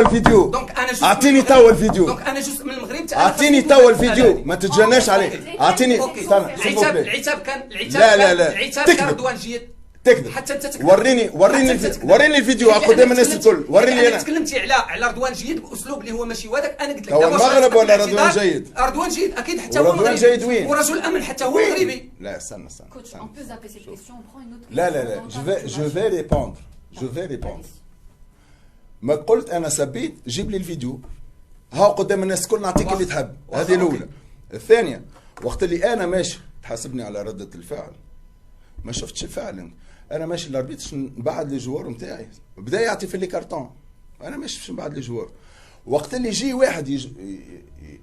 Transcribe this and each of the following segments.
الفيديو. اعطيني توا الفيديو. دونك انا جزء من المغرب. اعطيني توا الفيديو، ما تتجناش عليه. اعطيني. العتاب كان العتاب كان رضوان جيد. تكذب. حتى انت تكذب. وريني الفيديو قدام الناس الكل. وريني انا تكلمتي على رضوان جيد باسلوب اللي هو ماشي هذاك. انا قلت لك هو المغرب ولا رضوان جيد؟ رضوان جيد اكيد، حتى هو رضوان جيد وين؟ ورجل امن حتى هو مغربي. لا استنى. لا جو في ريبوندر. ما قلت انا سبيت، جيب لي الفيديو ها قدام الناس الكل نعطيك اللي تحب. هذه الاولى. الثانيه وقت اللي انا ماشي تحاسبني على رده الفعل، ما شفتش الفعل. انا ماشي لاربيتش نبعد لي جوار نتاعي، بدا يعطي في لي كارتون، انا ماشي باش نبعد لي جوار. وقت اللي يجي واحد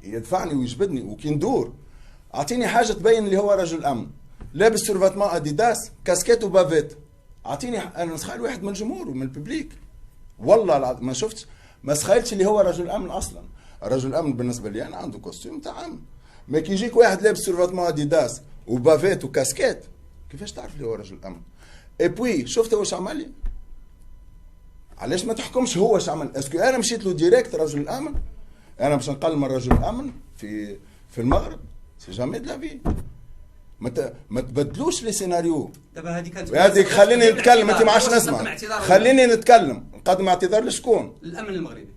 يدفعني ويجبدني وكي ندور اعطيني حاجه تبين اللي هو رجل امن، لابس سورفاتمون اديداس كاسكيت وبافيت، اعطيني. انا نسخيل واحد من الجمهور ومن الببليك، والله ما شفتش، ما سخيلتش اللي هو رجل امن اصلا. رجل امن بالنسبه لي انا عنده كوستيم تاع امن، ما كي يجيك واحد لابس سورفاتمون اديداس وبافيت وكاسكيت كيفاش تعرف اللي هو رجل امن؟ اي شفت واش عمل لي؟ علاش ما تحكمش هو واش عمل؟ اسكو انا مشيت له ديريكت رجل امن؟ انا باش نقل من رجل امن في المغرب؟ سي جامي دو لا في. ما تبدلوش لي سيناريو. دابا هذه كانت هذيك خليني نتكلم، انت ما عادش نسمع. خليني نتكلم. نقدم اعتذار لشكون؟ الامن المغربي.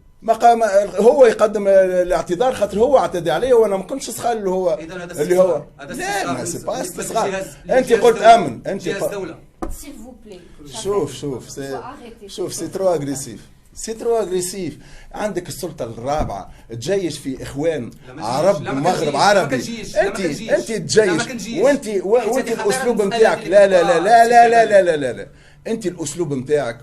هو يقدم الاعتذار خاطر هو اعتدى عليه وانا ما كنتش سخال هو اللي هو. لا ما سي با استصغار. انت قلت امن. انت شوف سي ترو اغريسيف. عندك السلطه الرابعه تجيش في اخوان عرب ومغرب عربي. انت تجيش وانت الاسلوب نتاعك. لا انت الاسلوب نتاعك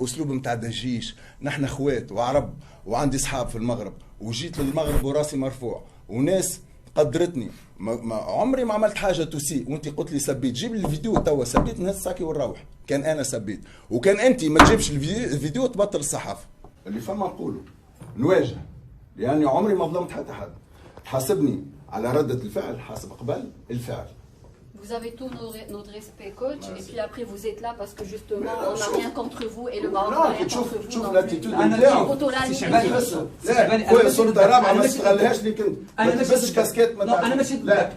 اسلوب نتاع دجيش. نحن اخوات وعرب وعندي اصحاب في المغرب وجيت للمغرب وراسي مرفوع وناس قدرتني. ما عمري ما عملت حاجه تسيء. وانت قلت لي سبيت، جيب لي الفيديو توا. سبيت نهز ساكي ونروح. كان انا سبيت وكان انت ما تجيبش الفيديو تبطل الصحافه. اللي فما نقوله نواجه، لاني عمري ما ظلمت حتى حد. تحاسبني على رده الفعل، حاسب قبل الفعل. Vous avez tout notre respect, coach. Et puis après, vous êtes là parce que justement, on n'a rien contre vous et le Maroc n'a rien contre vous. شوف الاتيتود نتاعو. لا خويا السلطه الرابعه ما تستغلهاش لي كنت. ما تلبسش كاسكيت. انا ماشي ضدك.